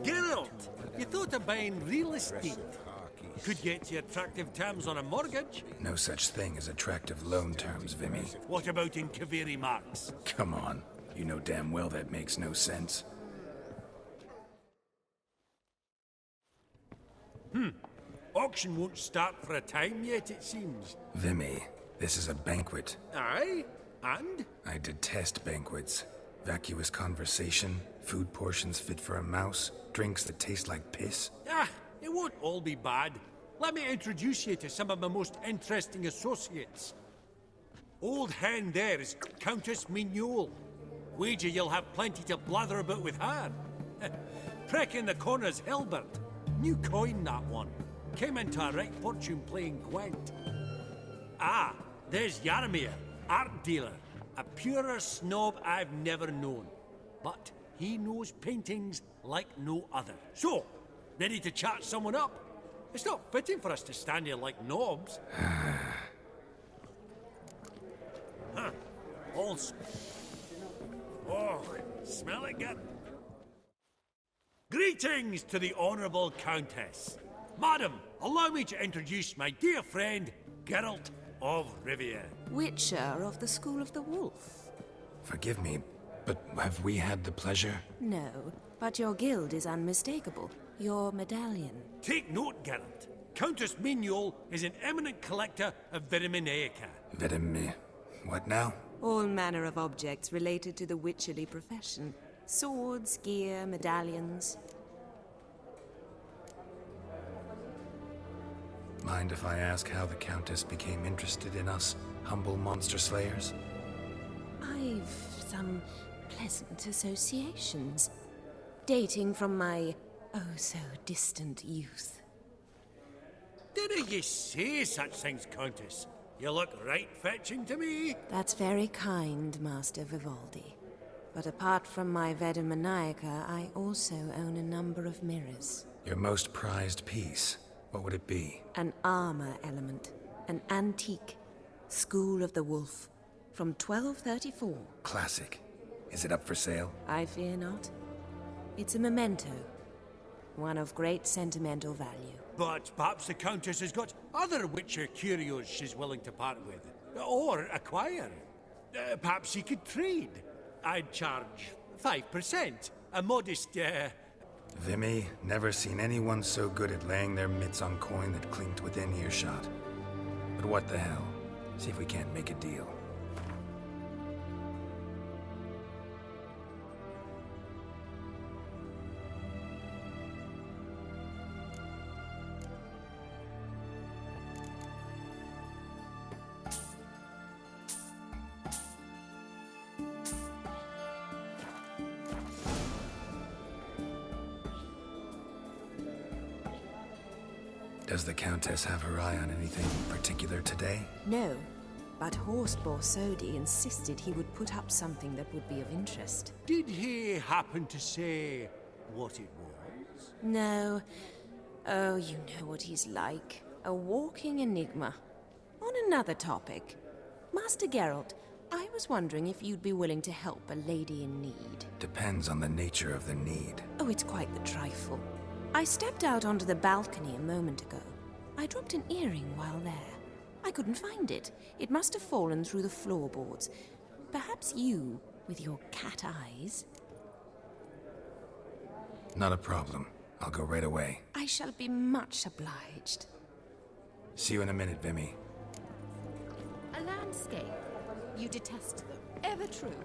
Geralt, you thought of buying real estate. Could get you attractive terms on a mortgage. No such thing as attractive loan terms, Vimy. What about in Kaviri Marks? Come on. You know damn well that makes no sense. Auction won't start for a time yet, it seems. Vimy, this is a banquet. Aye? And? I detest banquets. Vacuous conversation, food portions fit for a mouse, drinks that taste like piss. Ah, it won't all be bad. Let me introduce you to some of my most interesting associates. Old hen there is Countess Mignole. Wager you'll have plenty to blather about with her. Prick in the corner's Hilbert. New coin, that one. Came into a right fortune playing Gwent. Ah, there's Yaramir, art dealer. A purer snob I've never known. But he knows paintings like no other. So, ready to chat someone up? It's not fitting for us to stand here like knobs. Also. Oh, smell it good. Greetings to the Honourable Countess. Madam, allow me to introduce my dear friend, Geralt of Rivia. Witcher of the School of the Wolf. Forgive me, but have we had the pleasure? No, but your guild is unmistakable. Your medallion. Take note, Geralt. Countess Mignole is an eminent collector of Viriminaica. What now? All manner of objects related to the witcherly profession. Swords, gear, medallions. Mind if I ask how the Countess became interested in us, humble monster slayers? I've some pleasant associations, dating from my oh-so-distant youth. Didn't you say such things, Countess? You look right fetching to me. That's very kind, Master Vivaldi. But apart from my Vedemaniaca, I also own a number of mirrors. Your most prized piece, what would it be? An armor element. An antique. School of the Wolf. From 1234. Classic. Is it up for sale? I fear not. It's a memento. One of great sentimental value. But perhaps the Countess has got other Witcher curios she's willing to part with. Or acquire. Perhaps you could trade. I'd charge 5%. A modest, Vimy, never seen anyone so good at laying their mitts on coin that clinked within earshot. But what the hell? See if we can't make a deal. Does the Countess have her eye on anything particular today? No, but Horst Borsodi insisted he would put up something that would be of interest. Did he happen to say what it was? No. Oh, you know what he's like. A walking enigma. On another topic. Master Geralt, I was wondering if you'd be willing to help a lady in need. Depends on the nature of the need. Oh, it's quite the trifle. I stepped out onto the balcony a moment ago. I dropped an earring while there. I couldn't find it. It must have fallen through the floorboards. Perhaps you, with your cat eyes... Not a problem. I'll go right away. I shall be much obliged. See you in a minute, Vimy. A landscape. You detest them. Ever true.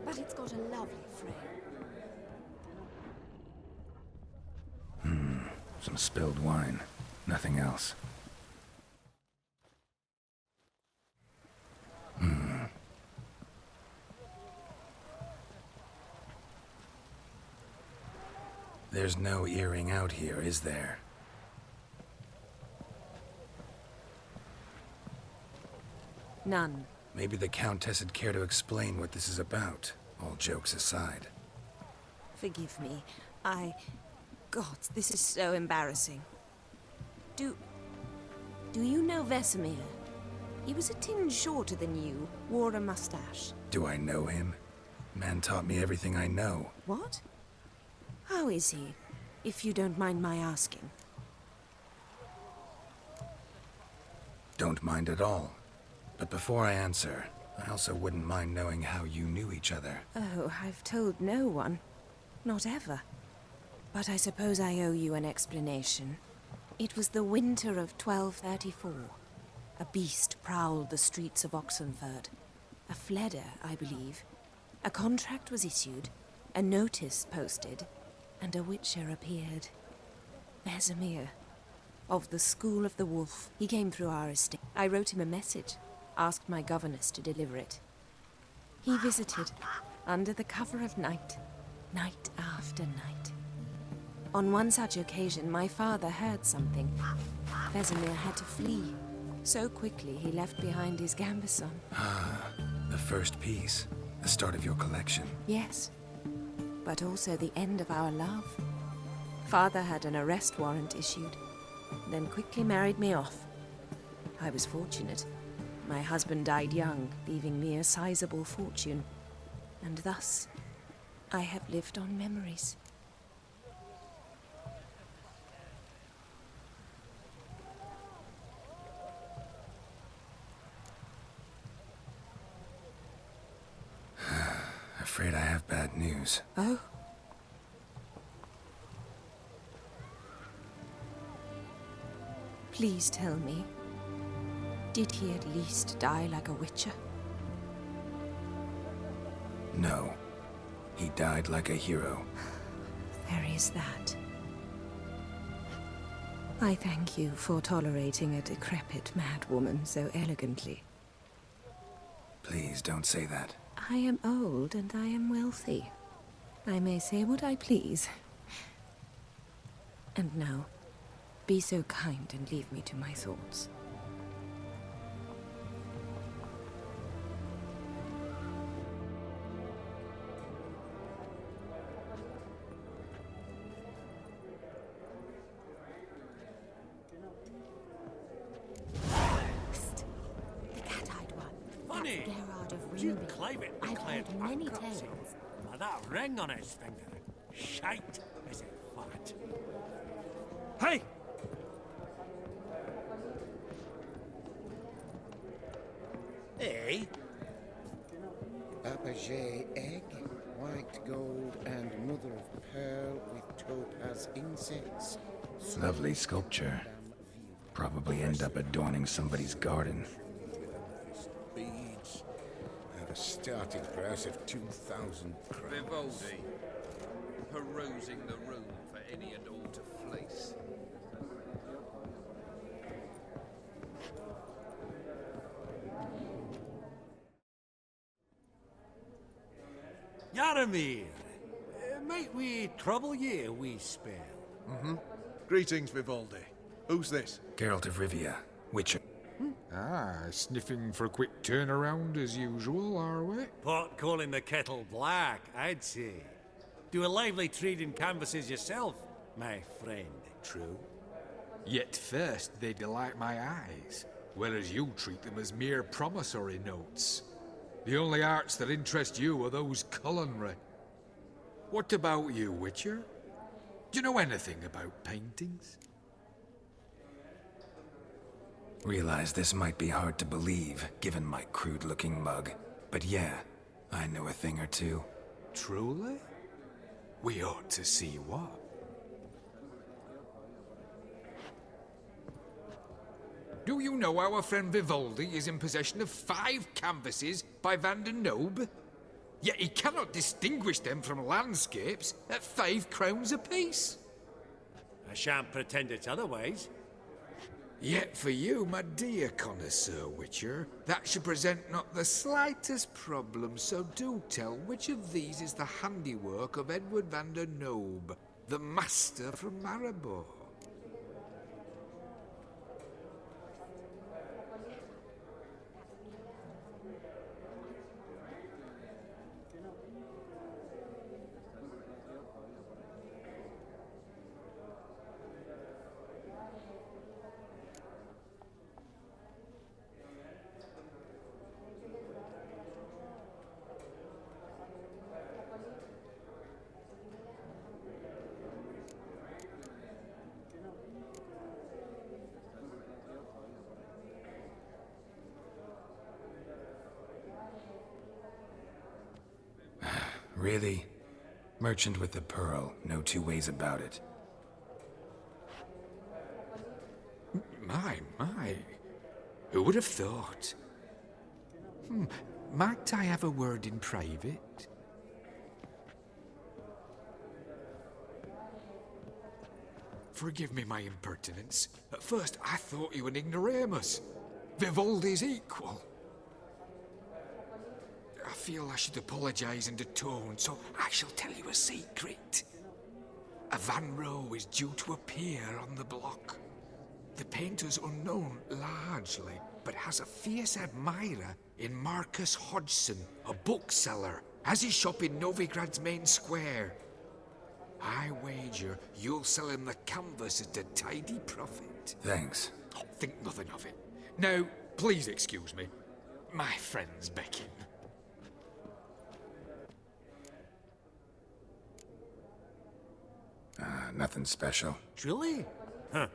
But it's got a lovely frame. Some spilled wine. Nothing else. There's no earring out here, is there? None. Maybe the Countess would care to explain what this is about, all jokes aside. Forgive me. God, this is so embarrassing. Do you know Vesemir? He was a tinge shorter than you, wore a mustache. Do I know him? Man taught me everything I know. What? How is he? if you don't mind my asking. Don't mind at all. But before I answer, I also wouldn't mind knowing how you knew each other. Oh, I've told no one. Not ever. But I suppose I owe you an explanation. It was the winter of 1234. A beast prowled the streets of Oxenford. A Fleder, I believe. A contract was issued, a notice posted, and a witcher appeared. Vesemir, of the School of the Wolf. He came through our estate. I wrote him a message, asked my governess to deliver it. He visited, under the cover of night, night after night. On one such occasion, my father heard something. Vesemir had to flee. So quickly, he left behind his gambeson. Ah, the first piece. The start of your collection. Yes, but also the end of our love. Father had an arrest warrant issued, then quickly married me off. I was fortunate. My husband died young, leaving me a sizable fortune. And thus, I have lived on memories. Afraid I have bad news. Oh? Please tell me, did he at least die like a witcher? No. He died like a hero. There is that. I thank you for tolerating a decrepit madwoman so elegantly. Please don't say that. I am old and I am wealthy. I may say what I please. And now, be so kind and leave me to my thoughts. Psst. The cat-eyed one. Funny. That's Gerard of Duke Ruby. Clive I've declared heard many bankruptcy. tales. Now that ring on his finger, shite is it fat. Hey! Hey! Fabergé egg, white gold, and mother of pearl with topaz insets. Lovely sculpture. Probably end up adorning somebody's garden. Beads. At a starting price of 2,000 crowns. Vivaldi, perusing the room for any and all to fleece. Yaramir, might we trouble ye a wee spell? Greetings, Vivaldi. Who's this? Geralt of Rivia, Witcher. Ah, sniffing for a quick turnaround as usual, are we? Pot calling the kettle black, I'd say. Do a lively trade in canvases yourself, my friend. True. Yet first they delight my eyes, whereas you treat them as mere promissory notes. The only arts that interest you are those culinary. What about you, Witcher? Do you know anything about paintings? Realize this might be hard to believe, given my crude-looking mug. But yeah, I know a thing or two. Truly? We ought to see what. Do you know our friend Vivaldi is in possession of 5 canvases by Van der Nobe? Yet he cannot distinguish them from landscapes at 5 crowns apiece. I shan't pretend it's otherwise. Yet for you, my dear connoisseur Witcher, that should present not the slightest problem, so do tell which of these is the handiwork of Edward van der Nobe, the master from Maribor. Really? Merchant with the pearl, no two ways about it. My. Who would have thought? Might I have a word in private? Forgive me my impertinence. At first I thought you an ignoramus. Vivaldi's equal. I feel I should apologize and atone, so I shall tell you a secret. A Van Row is due to appear on the block. The painter's unknown, largely, but has a fierce admirer in Marcus Hodgson, a bookseller, has his shop in Novigrad's main square. I wager you'll sell him the canvas at a tidy profit. Thanks. Oh, think nothing of it. Now, please excuse me. My friend's beckon. Nothing special. Truly? Huh.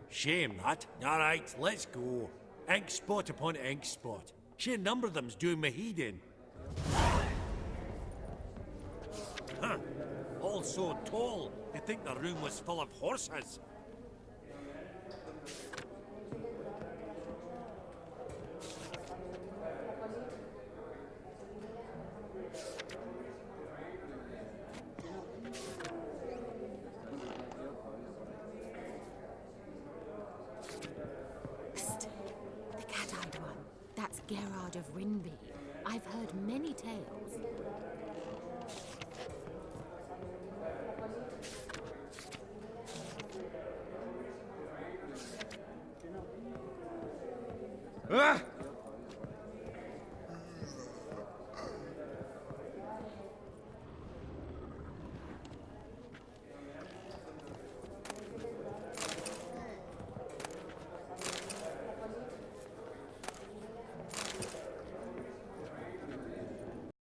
Shame that. Alright, let's go. Ink spot upon ink spot. Sheer number of them's doing my head in. Huh. All so tall, they think the room was full of horses. Psst. The cat-eyed one. That's Gerard of Rinby. I've heard many tales. Ah!